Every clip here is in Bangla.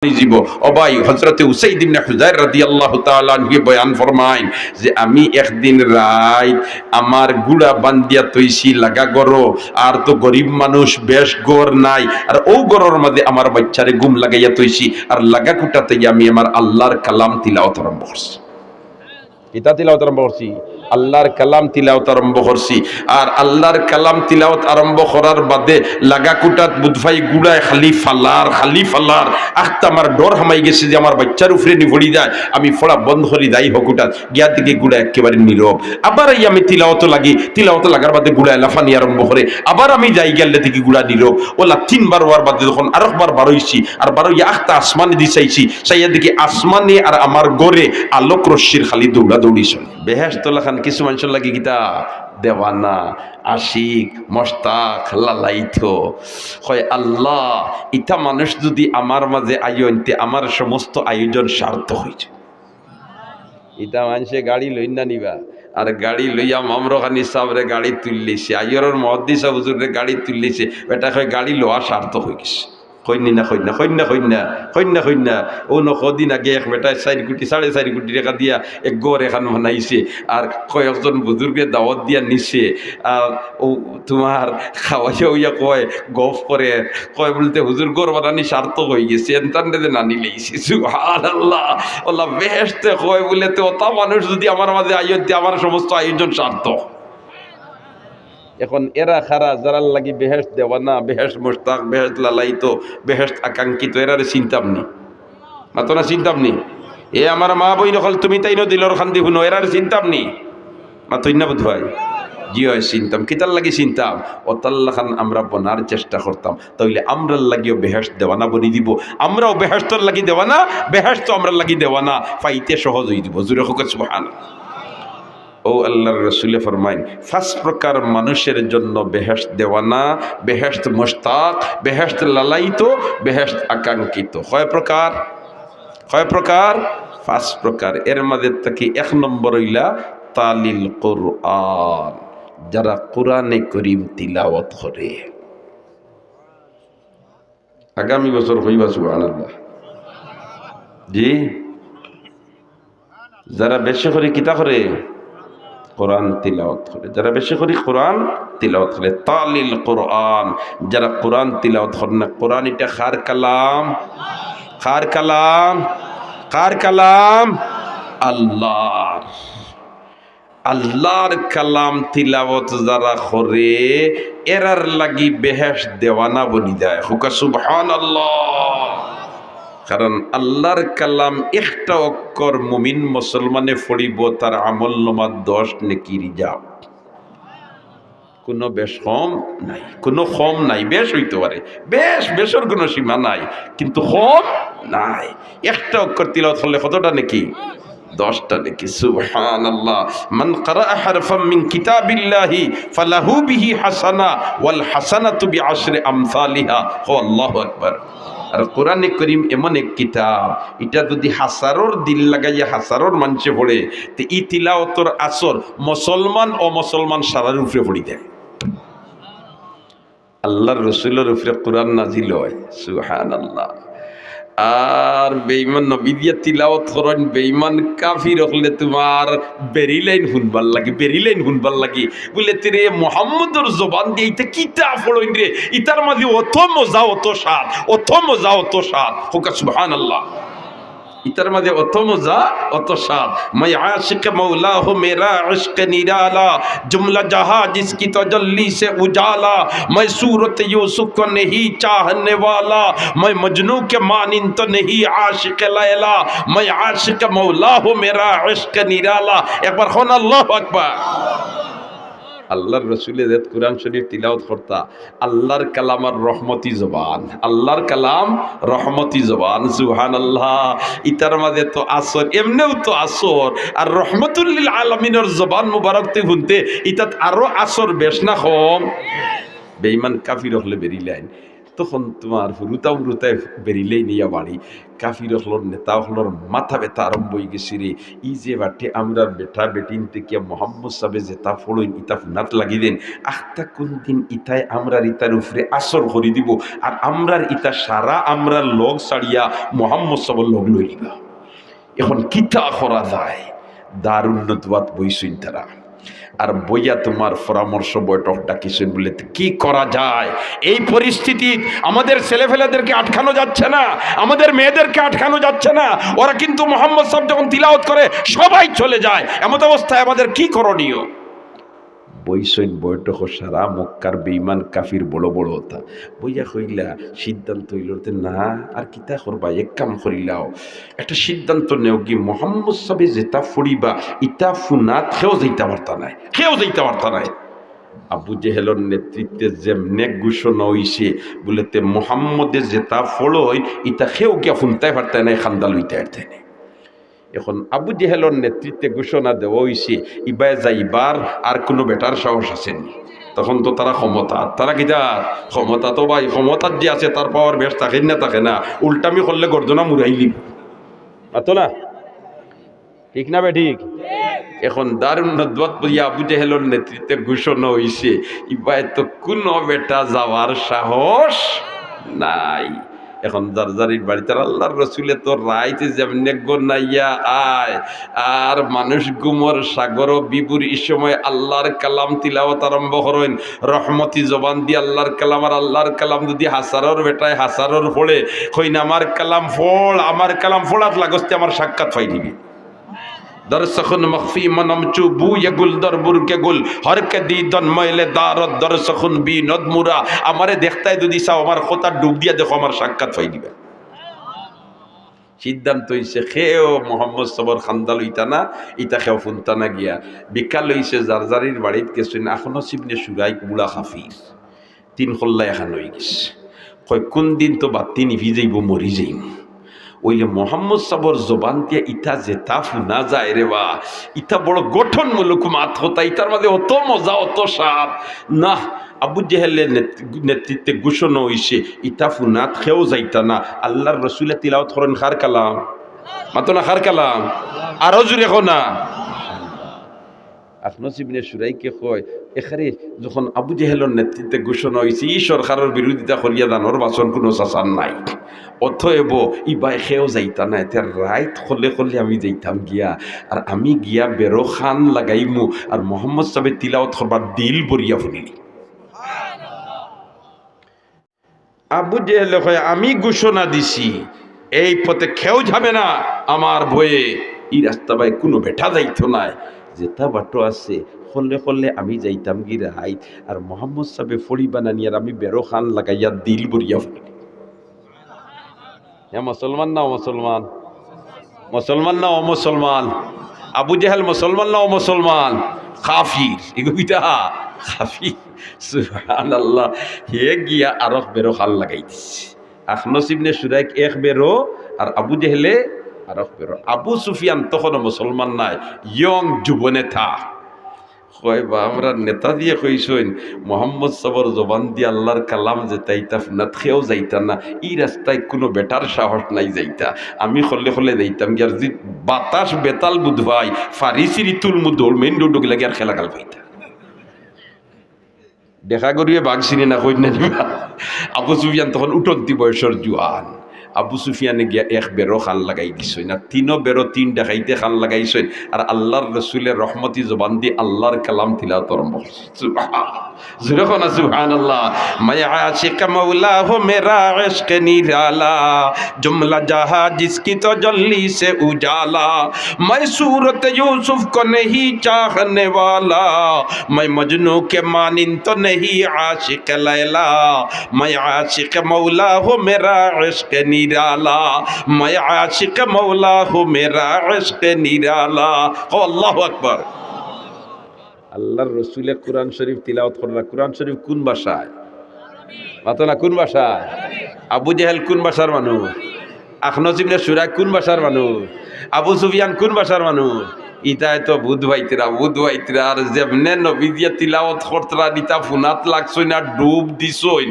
জীব ও ভাই হযরতে উসাইদ ইবনে হুযায়র রাদিয়াল্লাহু তাআলা আনহু বয়ান ফরমাইন যে আমি একদিন রাত আমার গুড়া বান্ধিয়া তৈছি লাগা গরো আর তো গরিব মানুষ বেশ গড় নাই আর ও গরর মধ্যে আমার বাচ্চারে ঘুম লাগাইয়া তৈছি আর লাগা কুটাতে আমি আমার আল্লাহর কালাম তিলাওয়াত আরম্ভ করছি। কিতা তিলাওয়াত আরম্ভ করছি? আল্লাহর কালাম তিলাওয়াত আরম্ভ করছি। আর আল্লাহর কালাম তিলাওয়াত আরম্ভ করার বাদে লাগা কুটাত বুধভাই গুড়ায় খালি ফালার আখতা আমার ডর হামাই গেছে যে আমার বাচ্চার উপরে নিভড়ি যায়, আমি ফোড়া বন্ধ করি দায়ী হকুটাত গিয়া দিকে গুড়া একেবারে নীরব। আবার এই আমি তিলাওয়াত লাগার বাদে গুড়া লাফানি আরম্ভ করে, আবার আমি যাই গেলে থেকে গুড়া নীরব। ওলা তিনবার হওয়ার বাদে যখন আরেকবার বারোইছি আর বারোইয়া আখতা আসমানে দিছাইছি, সাইয়া দিকে আসমানে আর আমার গড়ে আলোক রশ্মির খালি দৌড়া দৌড়ি চলে। বেহেশতলা খান কিছু মানুষের লাগে গীতা দেওয়ানা আশিক মস্তাক লালাইতো হয় আল্লাহ ইটা মানুষ যদি আমার মাঝে আয়োনতে আমার সমস্ত আয়োজন সার্থক হয়েছে। ইটা মানুষে গাড়ি লই না নিবা আর গাড়ি লইয়া মামরখানি সাবরে গাড়ি তুললিছে, আইয়রের মহাদ্দিস হুজুরে গাড়ি তুললিছে, এটা হয় গাড়ি লোয়া সার্থক হয়ে গেছে। কন্যা ও নদিন আগে এক বেটায় 4 কোটি 4.5 কোটি টাকা দিয়া এক গড় এখান বানাইছে আর কয়েকজন বুজুর্গে দাওয়াত দিয়া নিছে। আর ও তোমার খাওয়াইয়া কয় গফ করে কয় বলতে হুজুর গড় বানানি সার্থক হয়ে গেছে এনতান্ডে নানি লেইছে। সুবহানাল্লাহ। ওলা বেহেশতে কয় বলে তো ওটা মানুষ যদি আমার মাঝে আয়োতে আমার সমস্ত আয়োজন সার্থক। এখন এরা খারা যারা লাগি বেহেশত দেওয়ানা বেহেশত মুশতাক বেহেশত লালাইতো বেহেশত আকাঙ্ক্ষিত এরারে চিন্তাম নি মাতো না চিন্তাম নি। এ আমার মা বই নকল তুমি তাই দিলর খান্দি শুনো এরারে চিন্তাম নি মাতই না বোধ হয়। জি হয় চিন্তাম, কিতার লাগি চিন্তাম অতাল্লা খান আমরা বনার চেষ্টা করতাম, তাইলে আমরা লাগিও বেহেশত দেওয়ানা বনি দিব। আমরাও বেহেশতর লাগি দেওয়ানা বেহেশত আমরা লাগি দেওয়ানা পাইতে সহজ হয়ে দিব। জুরে হোক সুবহানাল্লাহ। ও আল্লাহর রাসূলে ফরমাইন 5 প্রকার মানুষের জন্য বেহেশত দেওয়ানা বেহেশত মুশতাক বেহেশত লালাইতো বেহেশত আকাঙ্ক্ষিত। কয় প্রকার? 5 প্রকার। এর মধ্যে থেকে 1 নম্বর হইলা তালিল কোরআন, যারা কোরআনে করিম তিলাওয়াত করে। আগামী বছর হইবা সুবহানাল্লাহ। জি, যারা বেশি করে কিতা করে কোরআন তিলাওয়াত করে, যারা বেশি করে কোরআন তিলাওয়াত করে। তালিল কোরআন, যারা কোরআন তিলাওয়াত করে না। কোরআন এটা কার কালাম? কার কালাম? আল্লাহর। আল্লাহর কালাম তিলাওয়াত যারা করে এরার লাগি বেহেশত দেওয়ানা বনি যায়। হুকা সুবহানাল্লাহ। কারণ আল্লাহর কালাম একটা অক্ষর মুমিন মুসলমানে পড়িব তার আমল নামা 10 নেকি রিজার্ভ। কোনো বেশ কম নাই, কোনো কম নাই। বেশ হইতে পারে, বেশের কোনো সীমা নাই, কিন্তু কম নাই। একটা অক্ষর তিলাওয়াত করলে কতটা নাকি? 10টা নাকি। সুবহানাল্লাহ। মান ক্বারা হারফাম মিন কিতাবিল্লাহি ফালাহু বিহি হাসানা ওয়াল হাসানাতু বিআশরি আমসালিহা। আল্লাহু আকবার। আর কোরআনে করিম এমন এক কিতাব, এটা যদি হাজারোর দিল লাগাইয়া হাজারোর মানুষে পড়ে তো ই তিলাওয়াতর আসর মুসলমান ও মুসলমান সারার উপরে পড়ি দেয়। আল্লাহর রাসূলের উপরে কোরআন নাজিল হয়। সুবহানাল্লাহ। আর বেঈমান নবী দিয়া তিলাওয়াত করেন, বেঈমান কাফির হলে তোমার বেরিলাইন শুনবার লাগে বলে তেরে মুহাম্মদর জবান দিয়ে এটা কিতা পড়ইন রে, ইতার মাঝে অত মজা অত স্বাদ। হোকা সুবহানাল্লাহ। ইতার মাঝে অত মজা অত স্বাদ। मैं आशिक मौला हूँ मेरा इश्क निराला, जुमला जहां जिसकी तजल्ली से उजाला, मैं सूरत यूसुफ को नहीं चाहने वाला, मैं मजनू के मानिंद तो नहीं आशिक लैला, मैं आशिक मौला हूँ मेरा इश्क निराला। एक बार खोन अल्लाहु আকবার। আল্লাহর রাসূলের কোরআন শরীফ তিলাওয়াত করতা। আল্লাহর কালাম আর রহমতি জবান, আল্লাহর কালাম রহমতি জবান। সুবহানাল্লাহ। ইতার মাঝে তো আসর, এমনিও তো আসর, আর রহমতুল লিল আলামিনের জবান মুবারক তে শুনতে ইতাত আরো আসর বেশ না কম। বেঈমান কাফির হলে বেরিলাইন তখন তোমার রুতায় বেরিলেই নিয়া বাড়ি কাফির হলর নেতা হলর মাথা ব্যথা আরম্ভ হয়ে গেছি রে। ই যে বাটে আমরা বেটা বেটিন থেকে মোহাম্মদ সাহেব যেটা ফলইন ইতা ফুনাত লাগি দেন আখটা কোন দিন ইতায় আমরার ইতার উপরে আসর করে দিব আর আমরার ইতা সারা আমরার লগ ছাড়িয়া মোহাম্মদ সাহেব লগ লই নিবা। এখন কিতা করা যায়? দারুন্নতবাদ বইসইন তারা আর বইয়া তোমার পরামর্শ বৈঠক ডাকিছেন বলে কি করা যায়। এই পরিস্থিতি আমাদের ছেলেফেলেদেরকে আটকানো যাচ্ছে না, আমাদের মেয়েদেরকে আটকানো যাচ্ছে না। ওরা কিন্তু মোহাম্মদ সাহেব যখন তিলাওয়াত করে সবাই চলে যায়। এমত অবস্থায় আমাদের কি করণীয়? বইসইন বৈঠক সারা মক্কার বেঈমান কাফির বড় বড় হতা বইয়া কইলা সিদ্ধান্ত হইল না আর কিতা করবা, এক কাম করিলাও একটা সিদ্ধান্ত নেও কি মোহাম্মদ সাহেব যেটা ফুড়িবা ইটা ফুনাত কেউ যাইতে পারতা নাই, কেউ যাইতে পারতা নাই। আবু জেহেলের নেতৃত্বে যেমনে ঘোষণা হইছে বলেতে মোহাম্মদের যেটা ফলই ইটা কেউ কে ফুনতে পারতে নাই, খান্দা লইতে পারতে নাই। এখন আবু জেহেলের নেতৃত্বে ঘোষণা দেওয়া হয়েছে ইবাই যাইবার আর কোনো বেটার সাহস আসেনি। তখন তো তারা ক্ষমতা, তারা কিটা ক্ষমতা তো ভাই ক্ষমতার যে আছে তার পাওয়ার বেশ থাকে না, উল্টামি করলে গর্দনা মুরাইলি তো না, ঠিক না বে ঠিক? এখন দারুণ নদওয়াত বলিয়া আবু জেহেলের নেতৃত্বে ঘোষণা হয়েছে ইবাই তো কোনো বেটা যাওয়ার সাহস নাই। এখন জারজারির বাড়িতে আল্লাহর রসুলে তো রাইতে যেমনে গোনাইয়া আয় আর মানুষ গুমর সাগর বিবুর এই সময় আল্লাহর কালাম তিলাওয়াত আরম্ভ করেন রহমতি জবান দিয়ে আল্লাহর কালাম। আর আল্লাহর কালাম যদি হাসারর বেটায় হাসারর ফোড়ে কইন আমার কালাম ফোড়াত লাগস্তে আমার সাক্ষাৎ পাই দিবি। দরসখন মখফি মনমচু বু ইগুল দরবুরকে গুল হরকে দি দন ময়লে দারত দরসখন বি নদমুরা আমারে দেখতাই যদি চাও আমার কথা ডুব দিয়া দেখো আমার সাক্ষাৎ পাই দিবে। সিদ্ধান্ত হইছে খেও মোহাম্মদ সবর খান্দা লইতা না, ইটা খেও ফুনতা না গিয়া বিকাল হইছে জারজারির বাড়িত গেছেন এখনো সিবনে সুরাই বুড়া খাফির তিন খল্লা এখন হয়ে গেছে। কয় কোন দিন তো বাতি নিভি যাইব মরি যাইব। ওইলে মোহাম্মদ সাবর জবান দিয়ে ইটা যেটা ফুনা যায় রে বা ইটা বড় গঠনমূলক মাত হতা, ইটার মাঝে অত মজা অত স্বাদ না। আবু জেহেলের নেতৃত্বে ঘোষণা হইছে ইটা ফুনাত খেও যাইতা না। আল্লাহর রসুলে তিলাওয়াত করেন খার কালাম মাতো না, খার কালাম আরো জুড়ে কো না। আখনস ইবনে সুরাইকে কয় এখানে যখন আবু জেহেলের নেতৃত্বে ঘোষণা হয়েছে ই সরকারের বিরোধিতা করিয়া দানোর বাসন কোনো চাচার নাই, অতএব ই বাই খেয়েও যাইতা না। এতে রাইত হলে আমি যাইতাম গিয়া আর আমি গিয়া বেরো খান লাগাইমু আর মোহাম্মদ সাহেব তিলাওয়াত করবার দিল বরিয়া ফুনিলি। আবু জেহেল কয় আমি ঘোষণা দিছি এই পথে খেয়েও যাবে না আমার ভয়ে, এই রাস্তা বাই কোনো বেটা যাইতো নাই, যেটা বাটো আছে হলে আমি যাইতাম গি রাইত আর মোহাম্মদ সাহেব ফড়ি বানানিয়ার আমি বেরো খান লাগাইয়া দিল বরিয়া ফুনিলি। হ্যাঁ মুসলমান না মুসলমান, মুসলমান না অমুসলমান? আবু জেহেল মুসলমান না অমুসলমান? কাফির এগুবিটা কাফির। সুবহানাল্লাহ। হে গিয়া আরক বেরো খাল লাগাই দিচ্ছে। আখনস ইবনে সুরাইক এক বেরো আর আবু জেহেলে আরক বেরো। আবু সুফিয়ান তখন মুসলমান নাই, ইয়ং যুব নেতা। কয় বা আমরা নেতা দিয়ে কইসইন মোহাম্মদ সাবর জবান দিয়ে আল্লাহর কালাম যেটা ইতা ফুনাত খেয়েও যাইতা না, এই রাস্তায় কোনো বেটার সাহস নাই যাইতা। আমি হলে যাইতাম গিয়ার যে বাতাস বেতাল বুধ ভাই ফারিসিরি তুল মুদল মেইন রোড লাগে আর খেলা কাল পাইতা দেখা করিয়ে বাঘ চিনি না কই না দিবা। আবু সুফিয়ান তখন উঠন্তি বয়সের জুয়ান। আবু সুফিয়ানে গিয়া এক বেরো খান লাগাই দিছই না, তিনও বেরো তিন দেখাইতে খান লাগাইছই আর আল্লাহর রসুলের রহমতি জবান দিয়ে আল্লাহর কালাম তিলাওয়াত আরম্ভ করছে। জোরে কও না সুবহানাল্লাহ। मैं आशिक मौला हो मेरा इश्क निराला, जुमला जहां जिसकी तजल्ली से उजाला, मैं सूरत यूसुफ को नहीं चाहने वाला, मैं मजनू के मानिन तो नहीं आशिक लैला, मैं आशिक मौला हो मेरा इश्क निराला, मैं आशिक मौला हो मेरा इश्क निराला। अल्लाहु আকবার। আল্লাহর রসুলের কোরআন শরীফ তিলাওয়াত করা। কোরআন শরীফ কোন ভাষায়? মাতো না, কোন ভাষায়? আবু জেহেল কোন ভাষার মানুষ? আখনস ইবনে সুরাইক কোন ভাষার মানুষ? আবু সুফিয়ান কোন ভাষার মানুষ? ইতায় তো বুধ ভাইতরা আর যেমনে নবীজিয়া তিলাওয়াত করতরা নিতা ফুনাত লাগছই না ডুব দিছইন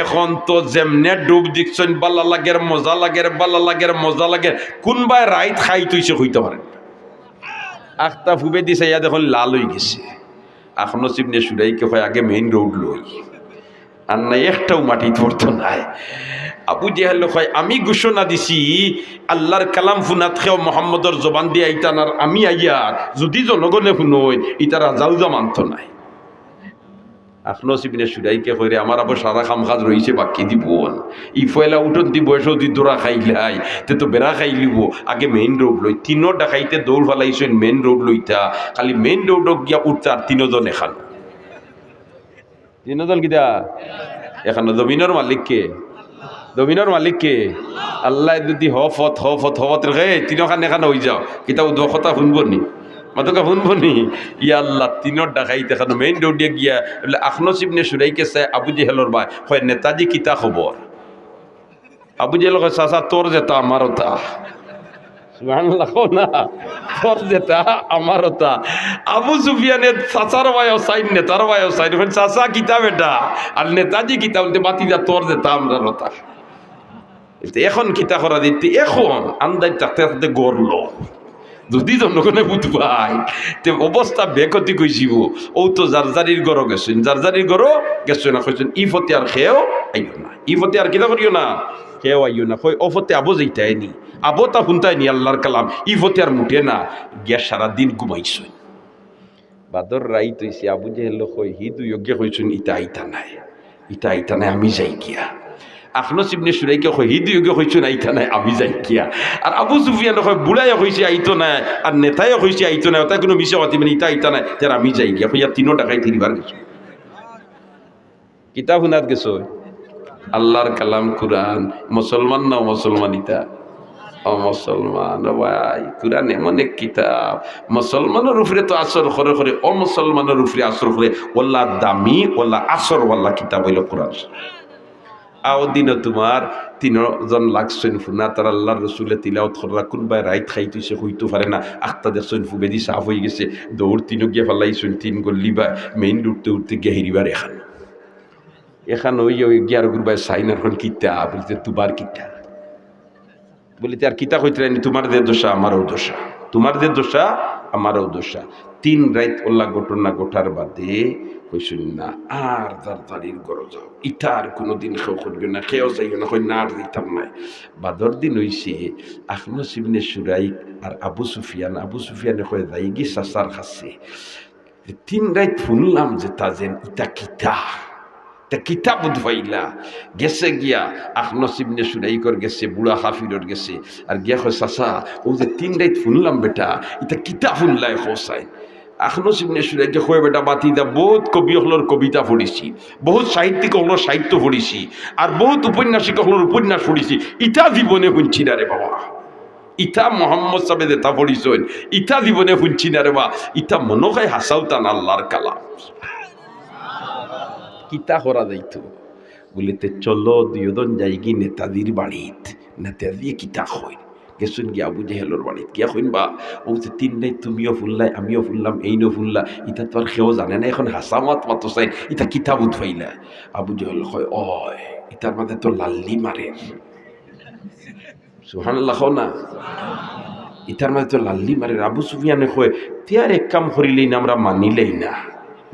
এখন তো যেমনে ডুব দিছইন বালা লাগের মজা লাগের বালা লাগের মজা লাগের কোনবাই রাইত খাই তুইছে হইতে পারে আখতা ফুবে দিছে ইয়া দেখুন লাল হয়ে গেছে এখনো চিপনে সুরাইকে হয় আগে মেইন রোড লই আর না একটাও মাটি ধরতো নাই আবু জেহেল কয় আমি ঘোষণা দিছি আল্লাহর কালাম ফুনাত খেও মোহাম্মদর জবান দিয়ে আইতান আর আমি আইয়ার যদি জনগণে শুনই ইটা রাজাও যা মানত নাই এখনো চিপনে সুরাইকে কইরে আমার আবার সারা কাম কাজ রয়েছে বাকি দিব ই ফয়লা উঠন্তি বয়সও দি দৌড়া খাইলাই তে তো বেড়া খাই লিব আগে মেইন রোড লই তিনো ডাকাইতে দৌড় ফেলাইছেন মেইন রোড লইতা খালি মেইন রোডক গিয়া উঠতে আর তিনজন এখান তিনজন কিতা এখানে জমিনের মালিককে জমিনের মালিককে আল্লাহ যদি হফত রে তিনখান এখানে হয়ে যাও কিতা উদ্যোগ কথা শুনব নি মাতকা শুনব নি ইয়া আল্লাহ তিনোর ডাকাইতে এখানে মেইন রোডে গিয়া বলে আখনো চিবনে সুরাইকে চাই আবু জেহেলর ভাই হয় নেতাজি কিতা খবর আবু জেহেল কয় চাচা তোর যেটা আমারও তা সুবহানাল্লাহ না তোর যেটা আমারও তা আবু সুফিয়ানের চাচার ভাইও চাই নেতার ভাইও চাই চাচা কিতা বেটা আর নেতাজি কিতা বলতে বাতি যা তোর যেটা আমরারও তা এখন কিতা করা দিতে এখন আন্দাজ থাকতে থাকতে গড়ল যদি জনগণে বুঝবাই তে অবস্থা বেকতি কইছিব ও তো জারজারির গড় গেছেন জারজারির গড় গেছেন না কইছেন ই ফতে আর খেও আইও না ই ফতে আর কিতা করিও না খেও আইও না কই ও ফতে আবো যাইতাই নি আবো তা শুনতাই নি আল্লাহর কালাম ই ফতে আর মুঠে না গিয়া সারাদিন ঘুমাইছই বাদর রাইত হইছে আবু জেহেল কই হি দুই যোগ্য কইছেন ইটা আইতা নাই আমি যাই গিয়া আখনো চিবনে সুরাইকে কই হিদি যোগ্য কইছেন আইতা নাই আমি যাই গিয়া আর আবু সুফিয়ান কই বুড়াইয়া কইছে আইতো না আর নেতাইও কইছে আইতো না তাই কোনো মিশা কথা মানে ইটা আইতা নাই যার আমি যাই গিয়া কইয়া তিনো টাকাই তিনবার গেছো কিতাব শুনাত গেছো আল্লাহর কালাম কুরআন মুসলমান না মুসলমান ইতা ও মুসলমান ভাই কুরআন এমন এক কিতাব মুসলমানের উপরে তো আসর করে করে ও মুসলমানের উপরে আসর করে ওল্লা দামি ওল্লা আসর ওয়াল্লা কিতাব হইল কুরআন আও দিন তোমার তিনজন লাগছেন ফুনা তার আল্লাহর রসুলে তিলাওয়াত করা কোনবাই রাইত খাইতেছে হইতে পারে না আখতা দেখছেন ফুবেদি সাফ হয়ে গেছে দৌড় তিনও গিয়ে ফেলাইছেন তিন গল্লি বা মেইন উঠতে গিয়ে হেরিবার এখান ওই গিয়ার গুরবাই সাইনার হন কিতা বলতে তুবার কিতা বলিতে আর কিতা কইতে রানি তোমার যে দোষা আমারও দোষা তোমার যে দোষা আমারও দোষা তিন রাইত ওল্লা ঘটনা গোটার বাদে কইসুন না আর দারদারির গরো যাও ইটার কোনোদিন কেউ করবে না কেউ যাইও না কই না আর দিতাম নাই বাদর দিন হইছে আখনো সিবনে সুরাইক আর আবু সুফিয়ানে কয়ে যাই গি সাসার খাচ্ছে তিন রাইত শুনলাম যে তা যেন ইটা কিতা তা কিতাব উদ্ভাইলা গেছে গিয়া আখনো সিবনে সুরাইকর গেছে বুড়া হাফিরর গেছে আর গিয়া কয় চাচা ও যে তিন রাইত শুনলাম বেটা ইটা কিতা শুনলাই খোসাই আখনো সিবনে সুরাইকে কয় বেটা বাতি দা বহুত কবি হলর কবিতা পড়িছি বহুত সাহিত্যিক হলর সাহিত্য পড়িছি আর বহুত উপন্যাসিক হলর উপন্যাস পড়িছি ইটা জীবনে শুনছি না রে বাবা ইটা মোহাম্মদ সাহেব যেটা পড়িছেন ইটা জীবনে শুনছি না রে বা ইটা মনে হয় হাসাউতান আল্লাহর কালাম কিতা করা যাইতো বলিতে চলো দুজন যাইগি নেতাজির বাড়িত নেতাজি কিতা হই গেছুন গিয়া আবু জেহেলর বাড়িত গিয়া হইন বা ও যে তিন নাই তুমিও ফুললাই আমিও ফুললাম এইনো ফুললা ইটা তো আর কেউ জানে না এখন হাসামাত মাতো চাই ইটা কিতাব উঠবাইলা আবু জেহেল কয় অয় ইটার মাঝে তো লাল্লি মারে সুবহানাল্লাহ না ইটার মাঝে তো লাল্লি মারে আবু সুফিয়ানে কয় তিয়ার এক কাম করিলেই না আমরা মানিলেই না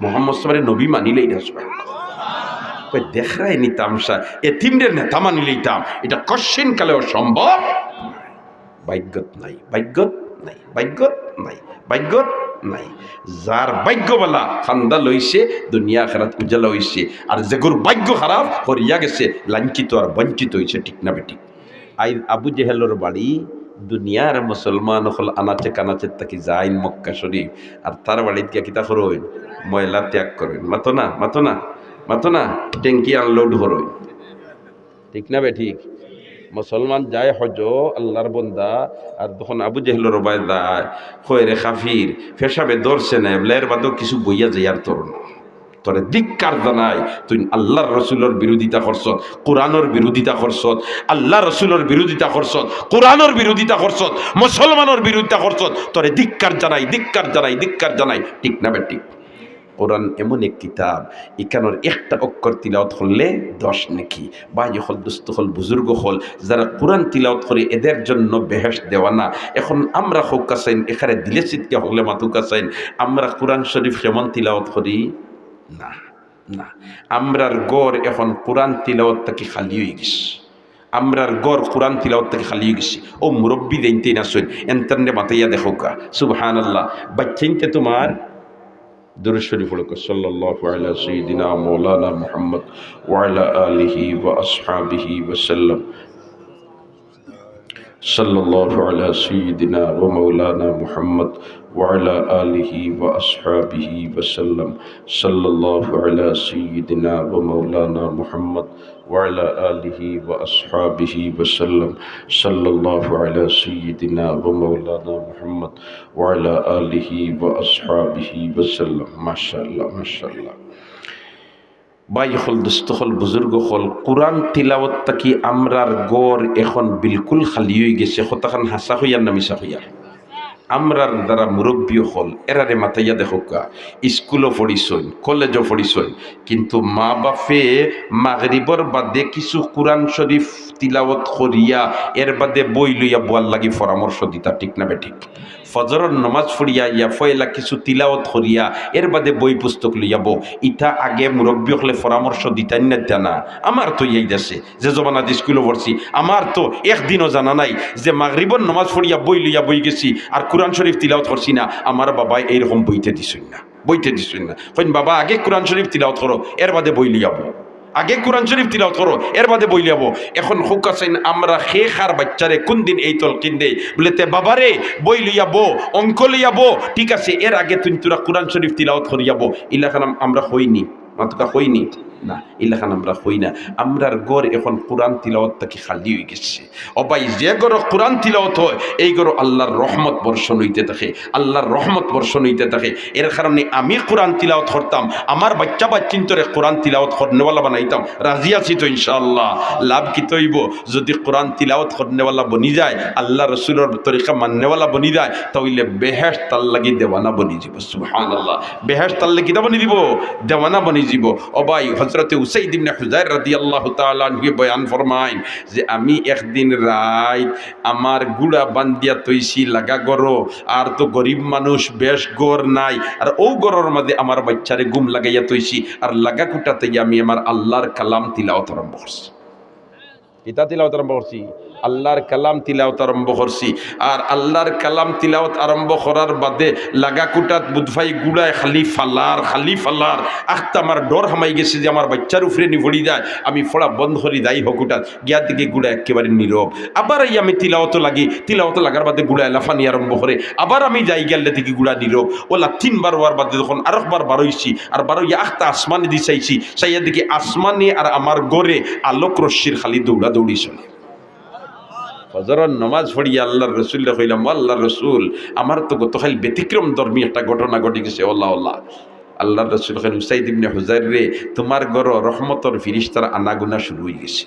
মোহাম্মদ সাহেবের নবী মানিলেই না দেখাই নিতাম এতিমদের নেতা মানি লইতাম এটা কশ্চিন কালেও সম্ভব ভাগ্যত নাই যার ভাগ্যবালা খান্দা লইছে দুনিয়া খারাপ উজালা হইছে আর যেগুর ভাগ্য খারাপ হরিয়া গেছে লাঞ্ছিত আর বঞ্চিত হইছে ঠিক না বেটি আই আবু জেহেলর বাড়ি দুনিয়ার মুসলমান হল আনাচে কানাচে তাকে যাইন মক্কা শরীফ আর তার বাড়িতে গিয়া কিতা করইন ময়লা ত্যাগ করেন মাতো না ট্যাঙ্কি আনলোড হরই ঠিক না বে ঠিক মুসলমান যায় হজ আল্লাহর বন্দা আর তখন আবু জেহেলর বাই যায় খয়রে কাফির ফেসাবে ধরছে না এবলের বাদেও কিছু বইয়া যায় আর তোর তোরে ধিক্কার জানাই, তুই আল্লাহর রসুলের বিরোধিতা করছত, কোরআনের বিরোধিতা করছত, আল্লাহ রসুলের বিরোধিতা করছত, কোরআনের বিরোধিতা করছত, মুসলমানের বিরোধিতা করছত, তোরে ধিক্কার জানাই, ধিক্কার জানাই, ধিক্কার জানাই। ঠিক না বেঠিক? কোরআন এমন এক কিতাব, এখানোর একটা অক্ষর তিলাওয়াত করলে 10 নেকি। ভাই হল, দুস্থ হল, বুজুর্গ হল, যারা কোরআন তিলাওয়াত করে এদের জন্য বেহেশত দেওয়া না। এখন আমরা হোক কাসাইন, এখানে দিলে চিৎকে হলে মাথু কাসাইন, আমরা কোরআন শরীফ কেমন তিলাওয়াত করি না, না। আমরার গড় এখন কোরআন তিলাওয়াত থেকে খালি হয়ে গেছে, আমরার গড় কোরআন তিলাওয়াত থেকে খালি হয়ে গেছি। ও মুরব্বী দেনতে না শোন, এন্টারনে মাতাইয়া দেখো কা, সুবহানাল্লাহ। বাচ্চাইতে তোমার দুরূদ শরীফ পড়ো, সাল্লাল্লাহু আলা সাইয়্যিদিনা মাওলানা মুহাম্মদ ওয়া আলা আলিহি ওয়া আসহাবিহি ওয়া সাল্লাম। সাল্লাল্লাহু আলা সাইয়্যিদিনা ওয়া মাওলানা মুহাম্মদ ওয়া আলা আলিহি ওয়া আসহাবিহি ওয়া সাল্লাম। সাল্লাল্লাহু আলা সাইয়্যিদিনা ওয়া মাওলানা মুহাম্মদ ওয়া আলা আলিহি ওয়া আসহাবিহি ওয়া সাল্লাম। সাল্লাল্লাহু আলা সাইয়্যিদিনা ওয়া মাওলানা মুহাম্মদ ওয়া আলা আলিহি ওয়া আসহাবিহি ওয়া সাল্লাম। মাশাআল্লাহ, মাশাআল্লাহ। ভাই হল, দুস্থ হল, বুজুর্গ হল, কোরআন তিলাওয়াত কি আমরার গড় এখন বিলকুল খালি হয়ে গেছে। কতখান হাসা হইয়ার না মিশা হইয়ার? আমরার দ্বারা মুরব্বী হল, এরারে মাথাইয়া দেখো কা, স্কুলও পড়িছইন, কলেজও পড়িছইন, কিন্তু মা বাপে মাগরিবর বাদে কিছু কোরআন শরীফ তিলাওয়াত করিয়া এর বাদে বই লইয়া বোয়ার লাগি পরামর্শ দিতা। ঠিক না বেঠিক? ফজরের নমাজ পড়িয়া ইয়া ফয়লা কিছু তিলাওয়াত করিয়া এর বাদে বই পুস্তক লইয়া বো, ইটা আগে মুরব্বী হলে পরামর্শ দিতেন না জানা? আমার তো এই দেশে যে জমানাত স্কুলে পড়ছি, আমার তো একদিনও জানা নাই যে মাগরিবর নমাজ পড়িয়া বই লইয়া বই গেছি আর কোরআন শরীফ তিলাওয়াত করছি না। আমার বাবা এইরকম বইতে দিছুন না, বইতে দিছুন না। কইন বাবা আগে কোরআন শরীফ তিলাওয়াত করো, এর বাদে বই লইয়াবো, আগে কোরআন শরীফ তিলাওয়াত করো, এর বাদে বই লিয়াবো। এখন হুক আছেন আমরা খেখার বাচ্চারে কোন দিন এই তলকিন দেই বলে, তে বাবারে বই লইয়াবো, অঙ্ক লইয়াবো, ঠিক আছে, এর আগে তুই তোরা কোরআন শরীফ তিলাওয়াত করিয়াবো। ইলাখান আমরা হইনি, মাতুকা হইনি না, ইলাখান আমরা হই না। আমরার গড় এখন কোরআন তিলাওয়াত থেকে খালি হয়ে গেছে। ও ভাই, যে গড় কোরআন তিলাওয়াত হয় এই গড় আল্লাহর রহমত বর্ষণ হইতে থাকে, আল্লাহর রহমত বর্ষণ হইতে থাকে। এর কারণে আমি কোরআন তিলাওয়াত করতাম, আমার বাচ্চা বাচ্চিন্তরে কোরআন তিলাওয়াত করনেওয়ালা বানাইতাম। রাজি আছি তো ইনশাআল্লাহ? লাভ কি তৈব যদি কোরআন তিলাওয়াত করনেওয়ালা বনি যায়, আল্লাহ রসুলের তরিকা মাননেওয়ালা বনি যায়, তাহলে বেহেশত তার লাগি দেওয়ানা বনি যাব। সুবহানাল্লাহ। বেহেশত তার লাগি বনি দিব, দেওয়ানা বনি যাব। ও ভাই, হযরতে উসাইদ ইবনে হুযায়র রাদিয়াল্লাহু তাআলা আনহু বয়ান ফরমাইন যে আমি একদিন রাত আমার গুড়া বান্ধিয়া তৈছি লাগা গরো, আর তো গরিব মানুষ, বেশ গড় নাই, আর ও গড়ের মাঝে আমার বাচ্চারে গুম লাগাইয়া তৈছি, আর লাগা কুটাতে আমি আমার আল্লাহর কালাম তিলাওয়াত আরম্ভ করছি। কিতা তিলাওয়াত আরম্ভ করছি? আল্লাহর কালাম তিলাওয়াত আরম্ভ করছি। আর আল্লাহর কালাম তিলাওয়াত আরম্ভ করার বাদে লাগা কুটাত বুধভাই গুড়ায় খালি ফালার, খালি ফালার। আখতা আমার ডর হামাই গেছে যে আমার বাচ্চার উপরে নি পড়ি যায়, আমি ফোড়া বন্ধ করি যাই হকুটাত গিয়া দিকে গুড়া একেবারে নীরব। আবার এই আমি তিলাওয়াত লাগি, তিলাওয়াত লাগার বাদে গুড়া লাফানি আরম্ভ করে, আবার আমি যাই গেলে দিকে গুড়া নীরব। ওলা 3 বার হওয়ার বাদে যখন আরেকবার বারোইছি, আর বারোইয়া আখতা আসমানে দি চাইছি, চাইয়া দিকে আসমানে আর আমার গড়ে আলোক রশ্মির খালি দৌড়া দৌড়ি চলে। ফজরের নামাজ পড়িয়া আল্লাহর রসুলকে কইলাম, আল্লাহর রসুল, আমার তো গতকাল ব্যতিক্রম ধর্মী একটা ঘটনা ঘটে গেছে। আল্লাহ আল্লাহ। আল্লাহর রসুল কইলেন, উসাইদ ইবনে হুযায়র রে, তোমার ঘর রহমতর ফিরিস্তার আনাগুনা শুরু হয়ে গেছে।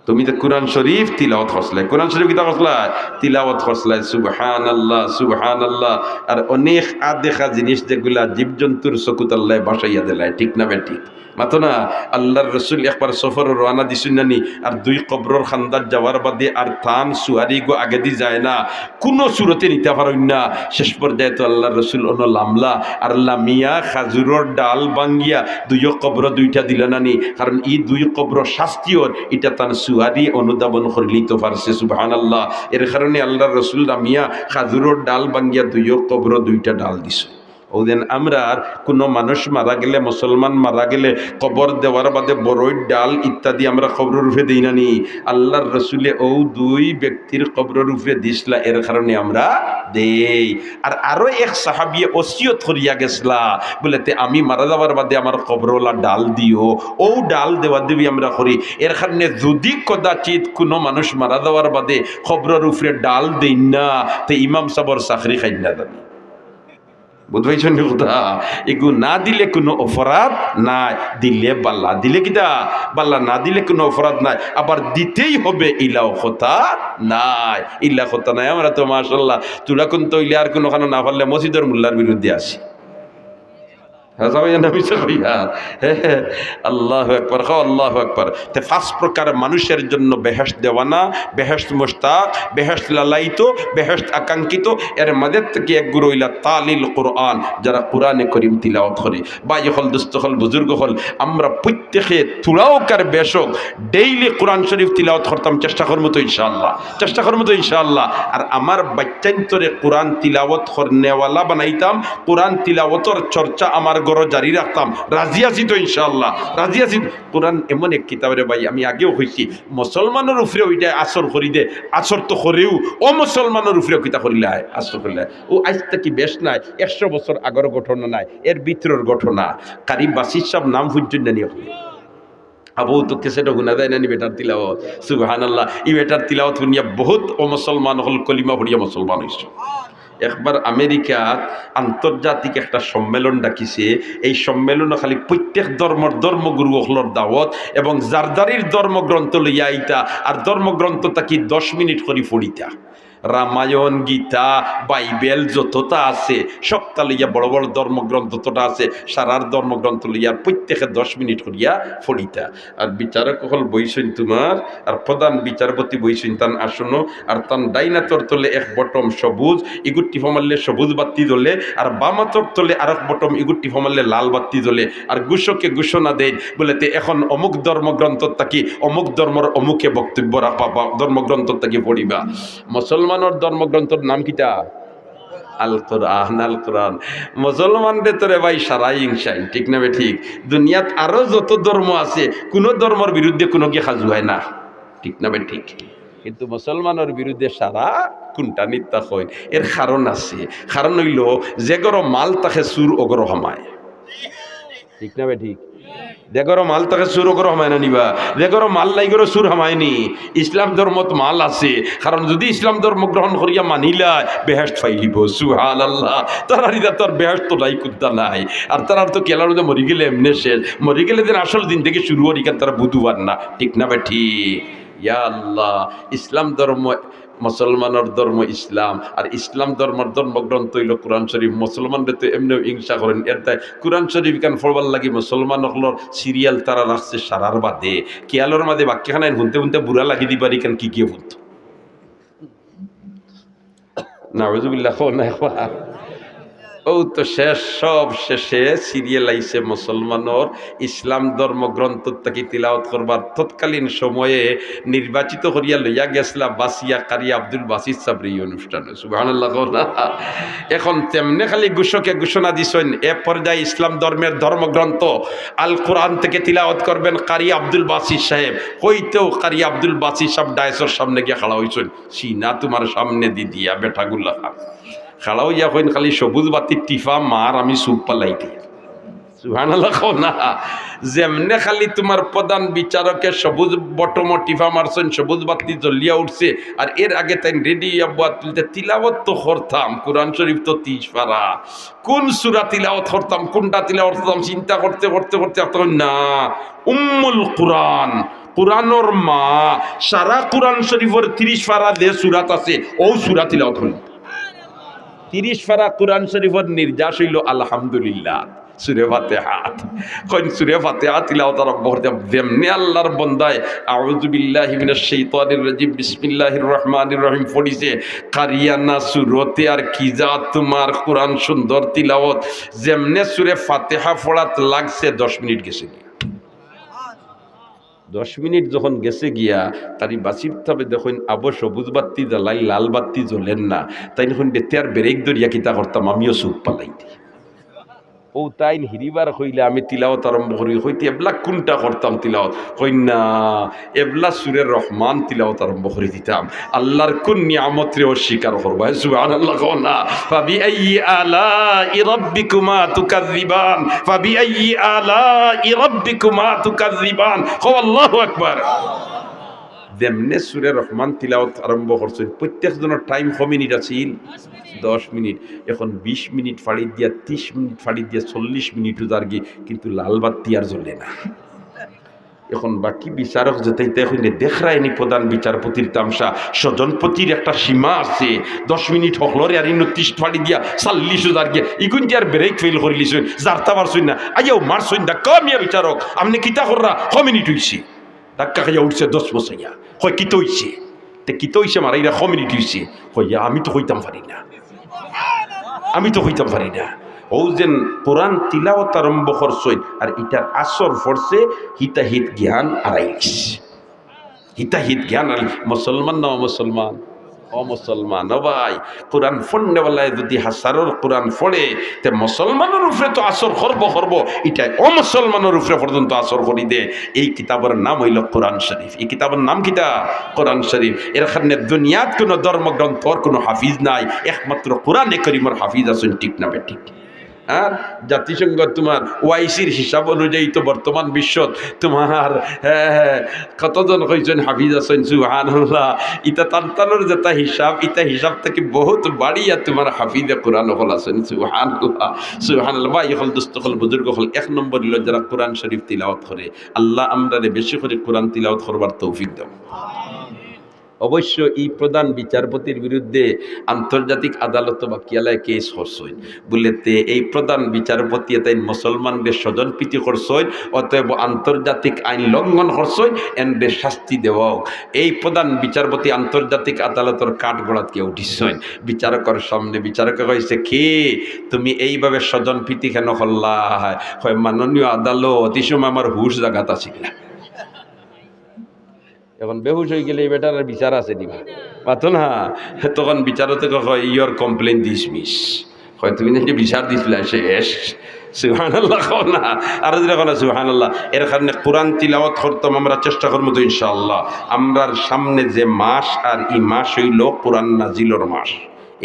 তুমি তো কোরআন শরীফ তিলাওয়াত করছলাই, কোরআন শরীফ কিতা করছলাই? তিলাওয়াত করছলাই। সুবহানাল্লাহ, সুবহানাল্লাহ। আর অনেক আদেখা জিনিস যেগুলা জীবজন্তুর চকুত আল্লাহ বাসাইয়া দিলাই। ঠিক না বেঠিক? মাতো না? আল্লাহর রসুল একবার সফর রওনা দিছুন নানি, আর 2 কবরর খান্দার যাওয়ার বাদে আর থান সুহারি গো আগে দি যায় না, কোনো সুরতে নিতে পারেন না। শেষ পর্যায়ে তো আল্লাহর রসুল অন লামলা আর লামিয়া খাজুরর ডাল বাঙ্গিয়া 2 কবর 2টা দিল নানি, কারণ এই 2 কবর শাস্তিওর এটা তার সুহারি অনুধাবন করিলিত পারছে। সুবহানাল্লাহ। এর কারণে আল্লাহর রসুল লামিয়া খাজুরর ডাল বাঙ্গিয়া 2 কবর 2টা ডাল দিছ। ওদিন আমরা আর কোনো মানুষ মারা গেলে, মুসলমান মারা গেলে কবর দেওয়ার বাদে বড়ই ডাল ইত্যাদি আমরা কবরের রূপে দিই না নি? আল্লাহর রসুলে ও 2 ব্যক্তির কবরের রূপে দিসলা, এর কারণে আমরা দেই। আর আরো এক সাহাবিয়ে ওসিয়ত করিয়া গেছলা, বলেতে আমি মারা যাওয়ার বাদে আমার কবরওয়ালা ডাল দিও। ও ডাল দেওয়া দেবী আমরা করি। এর কারণে যদি কদাচিৎ কোনো মানুষ মারা যাওয়ার বাদে কবরের উপরে ডাল দেই না, তো ইমাম সাবর চাকরি খাই না যাবে। বুঝবাইছেন কথা? এগু না দিলে কোনো অপরাধ নাই, দিলে বাল্লা, দিলে কিটা বাল্লা, না দিলে কোনো অপরাধ নাই, আবার দিতেই হবে ইলাও কথা নাই, ইল্লা কথা নাই। আমরা তো মাশাআল্লাহ তুলা কোন তো ইলা আর কোনো খানো না পারলে মসজিদের মোল্লার বিরুদ্ধে আসি। আল্লাহু আকবার, আল্লাহু আকবার। তে পাঁচ প্রকার মানুষের জন্য বেহেশত দেওয়ানা, বেহেশত মুশতাক, বেহেশত লালায়িত, বেহেশত আকাঙ্ক্ষিত। এর মধ্যে থেকে এক গুরু ইলা তালিল কোরআন, যারা কোরআনে করিম তিলাওয়াত করে। ভাই হল, দুস্থ হল, বুজুর্গ হল, আমরা প্রত্যেকে তুলাওকার বেশক ডেইলি কোরআন শরীফ তিলাওয়াত করতাম, চেষ্টা করবো তো ইনশাআল্লাহ, চেষ্টা করবো তো ইনশাআল্লাহ। আর আমার বাচ্চান্তরে কোরআন তিলাওয়াত করনেওয়ালা বানাইতাম, কোরআন তিলাওয়াতর চর্চা আমার গড় জারি রাখতাম। রাজি আছি তো ইনশাআল্লাহ, রাজি আছি। কোরআন এমন এক কিতাবের ভাই, আমি আগেও হয়েছি, মুসলমানের উপরে ওইটা আসর করি দে, আসর তো করেও ও মুসলমানের উপরে কিতা করিলে আসর করিলে ও আজ থেকে বেশ নাই, 100 বছর আগের ঘটনা নাই, এর ভিতরের ঘটনা। কারি বাসির সব নাম পর্যন্ত নিয়ে আবু তো কেসেটা গুনা দেয় না নি বেটার তিলাওয়াত, সুবহানাল্লাহ। ই বেটার তিলাওয়াত শুনিয়া বহুত ও মুসলমান হল, কলিমা পড়িয়া মুসলমান হয়েছে। একবার আমেরিকাত আন্তর্জাতিক একটা সম্মেলন ডাকিছে। এই সম্মেলনে খালি প্রত্যেক ধর্মগুরু হলর দাওয়াত, এবং জারদারির ধর্মগ্রন্থ লইয়া আইতা, আর ধর্মগ্রন্থটা কি 10 মিনিট করে পড়িতা। রামায়ণ, গীতা, বাইবেল যতটা আছে সবটা লইয়া, বড় বড় ধর্মগ্রন্থটা আছে, সারার ধর্মগ্রন্থ লইয়া প্রত্যেকে 10 মিনিট করিয়া ফলিতা। আর বিচারক হল বইসইন তোমার, আর প্রধান বিচারপতি বইসইন তান আসনো, আর তান ডাইনাতর তলে এক বটম সবুজ, ইগুটি ফমারলে সবুজ বাতি জ্বলে, আর বামাতর তলে আর এক বটম ইগুটি ফমারলে লাল বাতি জ্বলে। আর ঘোষকে ঘোষণা দেয় বলেতে এখন অমুক ধর্মগ্রন্থ থাকি অমুক ধর্মর অমুকে বক্তব্য রাখবা, ধর্মগ্রন্থ থাকি পড়িবা। মুসলমান ধর্মগ্রন্থের নাম কিটা? আল কোরআন। আল কোরআন মুসলমানদের তোরে ভাই সারাই ইনসাইন, ঠিক না? ঠিক। দুনিয়াত আরো যত ধর্ম আছে, কোন ধর্মের বিরুদ্ধে কোনো কি সাজু হয় না, ঠিক না? ঠিক। কিন্তু মুসলমানের বিরুদ্ধে সারা কোনটা নিত্যা হয়, এর কারণ আছে। কারণ হইল যে গরো মাল তাকে সুর অগর হমায়, ঠিক না? ঠিক। দেখো মাল তাকে সুর করে হামায় না নিবা, দেখো মাল নাই করে সুর হামায়নি। ইসলাম ধর্মত মাল আছে, কারণ যদি ইসলাম ধর্ম গ্রহণ করিয়া মানিলা বেহেশত পাইলিব, সুবহানাল্লাহ। তারা তোর বেহেশত তো নাই, কুত্তা নাই। আর তারা তো কেলার মধ্যে মরি গেলে এমনি শেষ, মরি গেলে দিন আসল দিন থেকে শুরু করি, তারা বুধবার না, ঠিক না? ঠিক। ইয়া আল্লাহ, ইসলাম ধর্ম, মুসলমানের ধর্ম ইসলাম, আর ইসলাম ধর্মের ধর্মগ্রন্থ হইল কোরআন শরীফ। মুসলমানদের তো এমনি হিংসা করেন, এর তাই কোরআন শরীফ কেন পড়বার লাগি মুসলমান হলর সিরিয়াল তারা রাখছে সারার বাদে, কেয়ালোর মাঝে বাক্যখানায় শুনতে শুনতে বুড়া লাগি দিবারি কেন কি গিয়ে শুনত নাউযুবিল্লাহ। ও তো শেষ, সব শেষে সিরিয়াল আইছে মুসলমানের ইসলাম ধর্মগ্রন্থ থেকে তিলাওয়াত করবার। তৎকালীন সময়ে নির্বাচিত করিয়া লইয়া গেছিলা বাসিয়া কারি আব্দুল বাসির সাবরি অনুষ্ঠানে, সুবহানাল্লাহ। এখন তেমনে খালি ঘোষকে ঘোষণা দিছেন, এ পর্যায়ে ইসলাম ধর্মের ধর্মগ্রন্থ আল কোরআন থেকে তিলাওয়াত করবেন কারি আব্দুল বাসির সাহেব। হইতেও কারি আব্দুল বাসির সাহেব ডায়সের সামনে গিয়ে খাড়া হইছেন, সিনা তোমার সামনে দি দিয়া বেটাগুলা খাড়াও ইয়া কইন খালি সবুজ বাতির টিফা মার, আমি সুপ পালাই দিই, সুবহানাল্লাহ। না যেমনে খালি তোমার প্রধান বিচারকে সবুজ বটম টিফা মারছেন, সবুজ বাতি জ্বলিয়া উঠছে, আর এর আগে তাই রেডি আব্বা তুলতে তিলাওয়াত তো করতাম, কোরআন শরীফ তো 30 পারা, কোন সূরা তিলাওয়াত করতাম, কোনটা তিলাওয়াত করতাম, চিন্তা করতে করতে করতে তখন না উম্মুল কোরআন, কোরআনের মা, সারা কোরআন শরীফের 30 পারা যে সূরাত আছে ও সূরা তিলাওয়াত হল। 30 পারা কোরআন শরীফের নির্যাস হইল আলহামদুলিল্লাহ, সূরা ফাতিহা। কোন সূরা ফাতিহা তিলাওয়াত আরম্ভ করতে যেমনি আল্লাহর বান্দায় আউযু বিল্লাহি মিনাশ শাইতানির রাজিম বিসমিল্লাহির রহমানির রহিম পড়িছে, কারিয়ানা সূরাতে আর কি যা তোমার কোরআন সুন্দর তিলাওয়াত, যেমনি সূরা ফাতিহা পড়াত লাগছে 10 মিনিট গেছে। 10 মিনিট যখন গেছে গিয়া তারি বাঁচির তবে দেখুন আবো সবুজ বাতি জ্বালাই, লাল বাতি জ্বলেন না, তাই দেখুন বেতের ব্রেক দরিয়া কিতা করতাম, আমিও সুখ পালাই দিই। ও তাই হিরিবার হইলে আমি তিলাওয়াত আরম্ভ করি, হইতে এবলা কোনটা করতাম তিলাওয়াত, কই না এবলা সূরা রহমান তিলাওয়াত আরম্ভ করে দিতাম। আল্লাহর কোন নিয়ামতরে অস্বীকার করবা, সুবহানাল্লাহ। না ফাবিআইয়ি আলাই রাব্বিকুমা তুকাযযিবান, ফাবিআইয়ি আলাই রাব্বিকুমা তুকাযযিবান, আল্লাহু আকবার। যেমনে সূরা রহমান তিলাওয়াত আরম্ভ করছেন প্রত্যেকজনের টাইম ক মিনিট আছিল 10 মিনিট, এখন 20 মিনিট ফাড়ি দিয়া 30 মিনিট ফাড়ি দিয়া 40 মিনিট উদারগি, কিন্তু লাল বাতি আর জ্বলে না। এখন বাকি বিচারক যেতে হইলে দেখরায়নি প্রধান বিচারপতির তামসা, স্বজনপতির একটা সীমা আছে। 10 মিনিট হকলরে আর 29 ফাড়ি দিয়া 40 উদারগি, ইগুন আর ব্রেক ফেল করে লিছুন, জারতা পারছুন না, আইয়াও মারছুন না, কমিয়া বিচারক আপনি কিতা কররা ক মিনিট হইছে, ধাক্কা খাইয়া উঠছে 10 বছরিয়া, কয় কিতো হইছে, তে কিতো হইছে মারাইরা ক মিনিট হইছে, কইয়া আমি তো হইতাম পারি না, আমি তো হইতাম পারি না। ও যেন কোরআন তিলাওয়াত আরম্ভ করছই আর ইটার আসর ফরছে হিতাহিত জ্ঞান আড়াইশ, হিতাহিত জ্ঞান আর মুসলমান না মুসলমান, অমুসলমান ও ভাই, কোরআন ফন্ডেওয়ালায় যদি হাসারর কোরআন ফড়ে তে মুসলমানের উপরে তো আসর করব এটা অমুসলমানের উপরে পর্যন্ত আসর করি দে। এই কিতাবের নাম হইল কোরআন শরীফ। এই কিতাবের নাম কিতা? কোরআন শরীফ। এখানে দুনিয়াত কোনো ধর্মগ্রন্থর কোনো হাফিজ নাই, একমাত্র কোরআনে করিমের হাফিজ আছেন, ঠিক না বেঠিক? আর জাতিসংঘ তোমার ওয়াইসির হিসাব অনুযায়ী তো বর্তমান বিশ্বত তোমার কতজন কইছেন হাফিজ আছেন, সুবহানাল্লাহ। ইটা তান্তানোর যেটা হিসাব, ইটা হিসাব থেকে বহুত বাড়িয়া তোমার হাফিজে কোরআন হল আছেন, সুবহানাল্লাহ সুবহানাল্লাহ। ভাই হল দোস্ত হল বুজুর্গ হল, এক নম্বর হল যারা কোরআন শরীফ তিলাওয়াত করে, আল্লাহ আমরা বেশি করে কোরআন তিলাওয়াত করবার তৌফিক দাও। অবশ্য এই প্রধান বিচারপতির বিরুদ্ধে আন্তর্জাতিক আদালত বা কিয়ালায় কেস করছইন বলেতে এই প্রধান বিচারপতি তাই মুসলমানদের স্বজনপ্রীতি করছইন, অতএব আন্তর্জাতিক আইন লঙ্ঘন করছইন, এনদের শাস্তি দেওয়া। এই প্রধান বিচারপতি আন্তর্জাতিক আদালতের কাঠগড়াত কে উঠিছইন, বিচারকের সামনে বিচারকে কইছে, কি তুমি এইভাবে স্বজনপ্রীতি কেন করলা? হয় মাননীয় আদালত, এই সময় আমার হুশ জাগাত আছিল না। এখন বেহুশ হয়ে গেলে এই বেটার বিচার আছে দিবা পাতো না, তখন বিচারতে কয় ইয়র কমপ্লেন ডিসমিস, হয় তুমি নাকি বিচার দিছিলা শেষ, সুবহানাল্লাহ কও না, আর যেটা কও না সুবহানাল্লাহ। এর কারণে কোরআন তিলাওয়াত করতাম আমরা, চেষ্টা করবো তো ইনশাআল্লাহ। আমরার সামনে যে মাস, আর এই মাস হইল কোরআন নাজিলর মাস।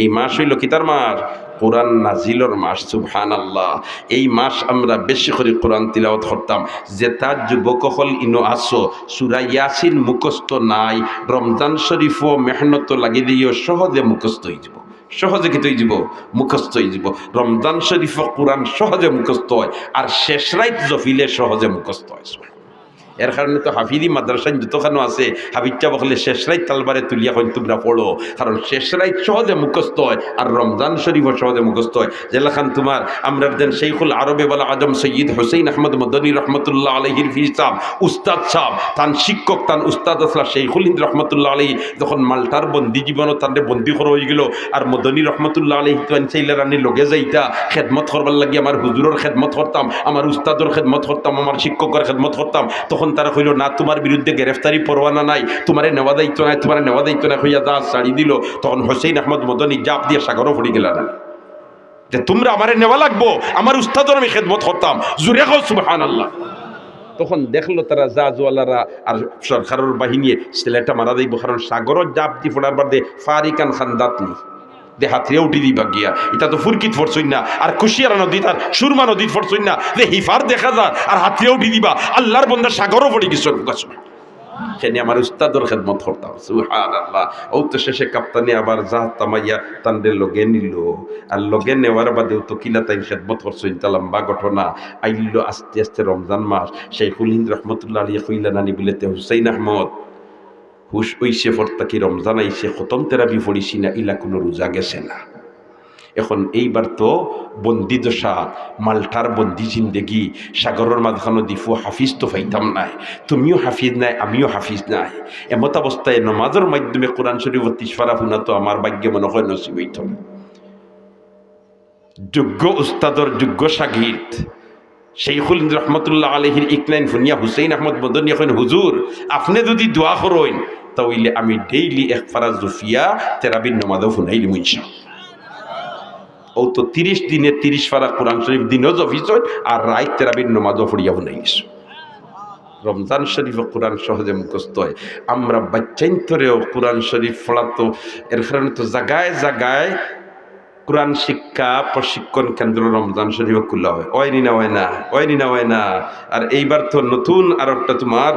এই মাস হইল কিতার মাস? কোরআন নাজিলর মাস, সুবহানাল্লাহ। এই মাস আমরা বেশি করে কোরআন তিলাওয়াত করতাম। যে তার যুবক হল ইনো আসো, সূরা ইয়াসিন মুখস্থ নাই, রমজান শরীফও মেহনত লাগি দিও, সহজে মুখস্থ হয়ে যাব, সহজে কি তৈ যাব, মুখস্থ হয়ে যাব। রমজান শরীফ কোরআন সহজে মুখস্থ হয়, আর শেষ রাইত জফিলে সহজে মুখস্থ হয়। এর কারণে তো হাফিদি মাদ্রাসায় যতখানো আছে, হাফিজটা বকলে শেষ রাইত তালবারে তুলিয়া কইন তোমরা পড়ো, কারণ শেষ রাইত সহজে মুখস্থ হয়, আর রমজান শরীফও সহজে মুখস্থ হয়। যেলাখান তোমার আমরা দেন শেখুল আরবে বলা আজম সৈয়দ হুসেইন আহমদ মদনী রহমতুল্লাহ আলহির ফি সাহ উস্তাদ সাহ, তান শিক্ষক তান উস্তাদ আসলা শেখুল হিন্দ রহমতুল্লাহ আলহী যখন মাল্টার বন্দি জীবনও তাদের বন্দি করা হয়ে গেল, আর মদনী রহমতুল্লাহ আলহী তান চাইলে রানী লগে যাইতা খেদমত করবার লাগি, আমার হুজুরের খেদমত করতাম, আমার উস্তাদর খেদমত করতাম, আমার শিক্ষকের খেদমত করতাম। তখন তারা কইল না, তোমার বিরুদ্ধে গ্রেফতারি পরোয়ানা নাই, তোমারে নেওয়া দায়িত্ব নাই, তোমার নেওয়া দায়িত্ব নাই, হইয়া যা ছাড়ি দিল। তখন হোসেন আহমদ মদনী জাপ দিয়ে সাগরও পড়ে গেল না, যে তোমরা আমারে নেওয়া লাগবো, আমার উস্তাদর আমি খেদমত করতাম, জুড়ে খাও সুবহানাল্লাহ। তখন দেখলো তারা জাজওয়ালারা আর সরকারের বাহিনী ছেলেটা মারা যাইব, কারণ সাগরত জাপ দি ফোড়ার বাদে ফারিকান খান দাঁতনি দেহাত্রিয়া উঠি দিবা গিয়া, এটা তো ফুরকিত ফরছই না, আর কুশিয়ারা নদী তার সুরমা নদীর ফরছই না, যে হিফার দেখা যায় আর হাতরিয়া উঠি দিবা, আল্লাহর বন্দা সাগরও পড়ে গেছে গাছ। সেনি আমার উস্তাদর খেদমত করতাম, সুবহানাল্লাহ। ও তো শেষে কাপ্তানি আবার জাহাজ তামাইয়া তান্ডে লগে নিল, আর লগে নেওয়ার বাদেও তো কিলা তাই খেদমত করছইন, তা লম্বা ঘটনা। আইল আস্তে আস্তে রমজান মাস, শেখুল হিন্দ রহমতুল্লাহ আলী কইলা নানি বিলেতে হুসাইন আহমদ হুশ ওইসে ফরতা কি রমজান আইসে, খতম তেরাবি পড়িছি না, ইলা কোনো রোজা গেছে না। এখন এইবার তো বন্দি দশা, মাল্টার বন্দি জিন্দেগি, সাগরের মাঝখানো দিফু, হাফিজ তো পাইতাম নাই, তুমিও হাফিজ নাই, আমিও হাফিজ নাই। এমত অবস্থায় নমাজের মাধ্যমে কোরআন শরীফ তিসফারা শুনা তো আমার ভাগ্যে মনে হয় নসিব হইত না। যোগ্য উস্তাদর যোগ্য শাগির্দ শেখুল রহমতুল্লাহ আলহির ইকনাইন ফুনিয়া হুসেইন আহমদ মদনী এখন, হুজুর আপনি যদি দোয়া করেন তাহলে আমি ডেইলি এক ফারাজ জুফিয়া তেরাবির নমাজও শুনাইলি মুইসা। ও তো 30 দিনে 30 ফারা কোরআন শরীফ দিনও জফিস হয়, আর রাত তেরাবির নমাজও পড়িয়া শুনাইলিস। রমজান শরীফ কোরআন সহজে মুখস্থ হয়। আমরা বাচ্চাইন্তরেও কোরআন শরীফ পড়া তো এর কারণে তো জায়গায় জায়গায় কোরআন শিক্ষা প্রশিক্ষণ কেন্দ্র রমজান শরীফে খোলা হয়, ওয়নি না হয় না, ওয়নি না হয় না। আর এইবার তো নতুন আর একটা তোমার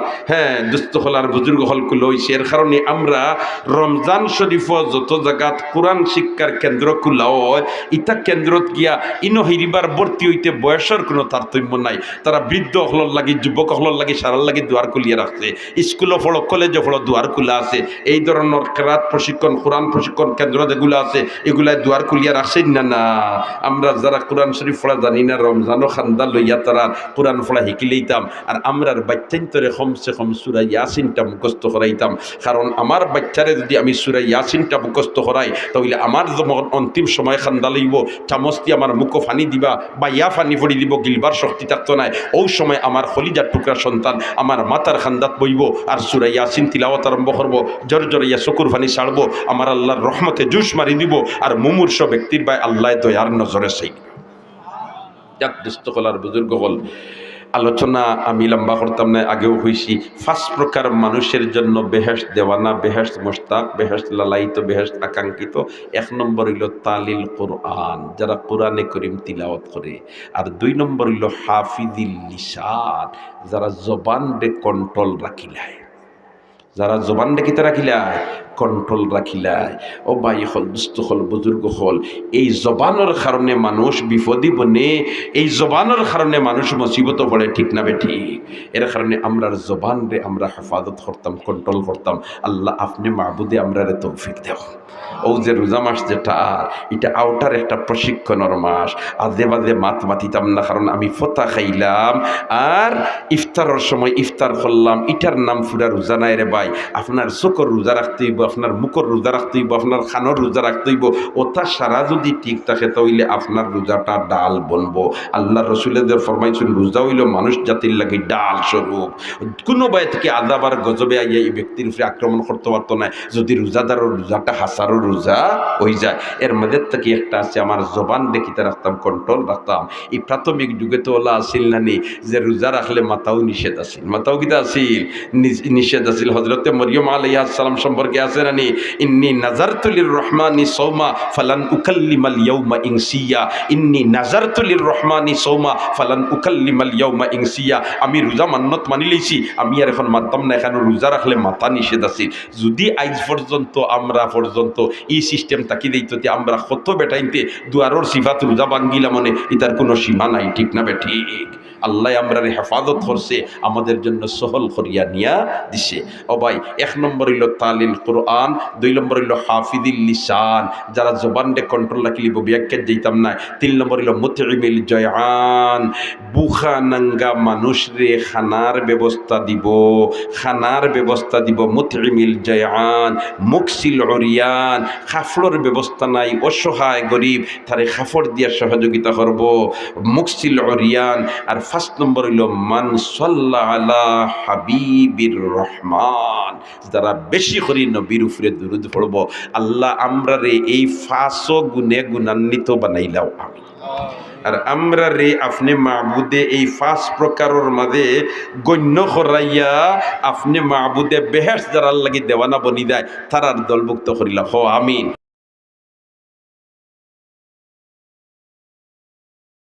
দুস্থ হল আর বুজুর্গ হল খুলে হয়েছে। এর কারণে আমরা রমজান শরীফ যত জায়গাত কোরআন শিক্ষার কেন্দ্র খোলা হয়, ইটা কেন্দ্রত গিয়া ইনো হিরিবার ভর্তি হইতে বয়সের কোনো তারতম্য নাই। তারা বৃদ্ধ হলর লাগি, যুবক হলর লাগি, সারার লাগি দুয়ার খুলিয়ে রাখছে। স্কুলও ফলো, কলেজে ফলো দুয়ার খোলা আছে। এই ধরনের কেরাত প্রশিক্ষণ, কোরআন প্রশিক্ষণ কেন্দ্র যেগুলো আছে এগুলাই দুয়ার খুলিয়া রাখছেন না। না, আমরা যারা কোরআন শরীফ পড়া জানি না, রমজানও খান্দা লইয়া তারা কোরআন পড়া শিখি লইতাম। আর আমরার বাচ্চান্তরে কমসে কম সূরা ইয়াসিনটা মুখস্থ করাইতাম। কারণ আমার বাচ্চারে যদি আমি সূরা ইয়াসিনটা মুখস্থ করাই, তাহলে আমার যখন অন্তিম সময় খান্দা লইব, চামচ দিয়ে আমার মুখো ফানি দিবা বা ইয়া ফানি পড়ি দিব, গিলবার শক্তি থাকতো না। ওই সময় আমার খলিজার টুকরা সন্তান আমার মাতার খান্দাত বইব আর সূরা ইয়াসিন তিলাওয়াত আরম্ভ করবো। জোর জোরে ইয়া চকুর ফানি ছাড়বো, আমার আল্লাহর রহমতে জুস মারি দিব। আর মুমূর্ষ ব্যক্তির বাই আল্লাহ দয়ার নজরে সেই দুস্থকলার বুজুর্গ হল আলোচনা আমি লম্বা করতাম না, আগেও হয়েছি। 5 প্রকার মানুষের জন্য বেহেশত দেওয়ানা, বেহেশত মুশতাক, বেহেশত লালায়িত, বেহেশত আকাঙ্ক্ষিত। 1 নম্বর হইল তালিল কোরআন, যারা কোরআনে করিম তিলাওয়াত করে। আর 2 নম্বর হইল হাফিজিল লিসান, যারা জবান রে কন্ট্রোল রাখিলায়, যারা জবান রেখিতে রাখিলায়, কন্ট্রোল রাখিলায়। ও ভাই হল, দুস্থ হল, বুজুর্গ হল, এই জবানের কারণে মানুষ বিপদে বনে, এই জবানের কারণে মানুষ মুসিবত পড়ে, ঠিক না বে ঠিক? এর কারণে আমরা জবান রে আমরা হেফাজত করতাম, কন্ট্রোল করতাম। আল্লাহ আপনি মাহবুদে আমরা রে তৌফিক দেও। ও যে রোজা মাস যেটা, এটা আউটার একটা প্রশিক্ষণের মাস। আজে বাজে মাত মাতিতাম না, কারণ আমি ফতা খাইলাম আর ইফতারের সময় ইফতার করলাম, এটার নাম পুরা রোজা নাই রে ভাই। আপনার চোখর রোজা রাখতে হইব, আপনার মুখর রোজা রাখতে হইব, আপনার খানোর রোজা রাখতে হইব। ওটা সারা যদি ঠিক থাকে তাহলে আপনার রোজাটা ডাল বনবো। আল্লাহ রসুলেদের ফরমাইছেন, রোজা হইল মানুষ জাতির লাগে ডাল স্বরূপ। কোনো বাই থেকে আযাব আর গজবে আইয়া এই ব্যক্তির উপরে আক্রমণ করতে পারতো না, যদি রোজাদারের রোজাটা হাসারও রোজা হয়ে যায়। এর মধ্যে থেকে একটা আছে, আমার জবান দেখিতে রাখতাম, কন্ট্রোল রাখতাম। এই প্রাথমিক যুগে তো ওলা আসিল না নি যে রোজা রাখলে মাথাও নিষেধ আসিল, মাথাও কিতা আসিল, নিষেধ আসিল। হযরতে মরিয়ম আলাইহিস সালাম সম্পর্কে আছে না নি, ইন্নী নাযারতু লির-রহমানি সাওমা ফালান উকাল্লিমাল ইয়াউমা ইনসিয়া, ইন্নী নাযারতু লির-রহমানি সাওমা ফালান উকাল্লিমাল ইয়াউমা ইনসিয়া। আমি রোজা মান্নত মানি লইছি, আমি আর এখন মানতাম না, এখানে রোজা রাখলে মাথা নিষেধ আসিল। যদি আজ পর্যন্ত আমরা এই সিস্টেম তাকি দিত, আমরা কত বেটাইতে দুয়ারর সিফাত রোজা বাঙ্গিলা, মানে এটার কোনো সীমা নাই, ঠিক না বে ঠিক? আল্লাহ আমরা হেফাজত করছে, আমাদের জন্য সহল করিয়া নিয়া দিছে। ও ভাই, 1 নম্বর হইল তালিল কোরআন, 2 নম্বর হইল হাফিজিল লিসান, যারা জবানকে কন্ট্রোল রাখলিব, ব্যাখ্যা দিতাম না। 3 নম্বর হইল মুতঈমিল জায়ান, বুখা নাঙ্গা মানুষ রে খানার ব্যবস্থা দিব, খানার ব্যবস্থা দিব। মুতঈমিল জায়ান, মুকসিল উরিয়ান, খাফড়র ব্যবস্থা নাই, অসহায় গরিব তারে খাফড় দিয়া সহযোগিতা করব। মুকসিল উরিয়ান। আর 5 নম্বর হইল মান সাল্লা আলা হাবিবির রহমান, যারা বেশি করে নবীর উপরে দুরূদ পড়ব। আল্লাহ আমরা রে এই 5 গুণে গুণান্বিত বানাইলাও আমি। আর আমরা রে আপনি মাহবুদে এই 5 প্রকারের মাঝে গণ্য করাইয়া আপনি মাহবুদে বেহেশত যারা লাগি দেওয়ানা বনি দেয়, তারার দলভুক্ত করিলা। হ আমিন।